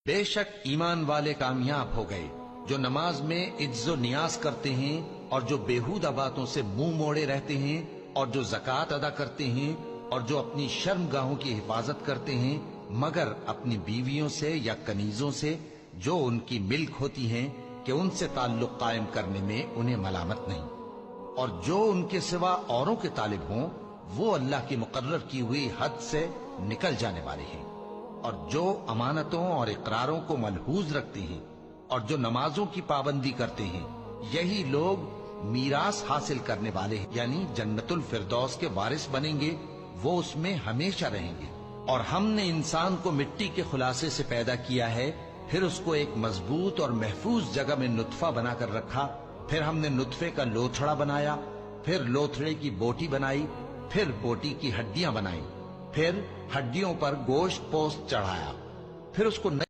بے شک ایمان والے کامیاب ہو گئے جو نماز میں عجز و نیاز کرتے ہیں اور جو بیہودہ باتوں سے منہ موڑے رہتے ہیں اور جو زکوٰۃ ادا کرتے ہیں اور جو اپنی شرم گاہوں کی حفاظت کرتے ہیں مگر اپنی بیویوں سے یا کنیزوں سے جو ان کی ملک ہوتی ہیں کہ ان سے تعلق قائم کرنے میں انہیں ملامت نہیں، اور جو ان کے سوا اوروں کے طالب ہوں وہ اللہ کی مقرر کی ہوئی حد سے نکل جانے والے ہیں، اور جو امانتوں اور اقراروں کو ملحوظ رکھتے ہیں اور جو نمازوں کی پابندی کرتے ہیں یہی لوگ میراث حاصل کرنے والے ہیں، یعنی جنت الفردوس کے وارث بنیں گے، وہ اس میں ہمیشہ رہیں گے۔ اور ہم نے انسان کو مٹی کے خلاصے سے پیدا کیا ہے، پھر اس کو ایک مضبوط اور محفوظ جگہ میں نطفہ بنا کر رکھا، پھر ہم نے نطفے کا لوتھڑا بنایا، پھر لوتھڑے کی بوٹی بنائی، پھر بوٹی کی ہڈیاں بنائیں، پھر ہڈیوں پر گوشت پوست چڑھایا، پھر اس کو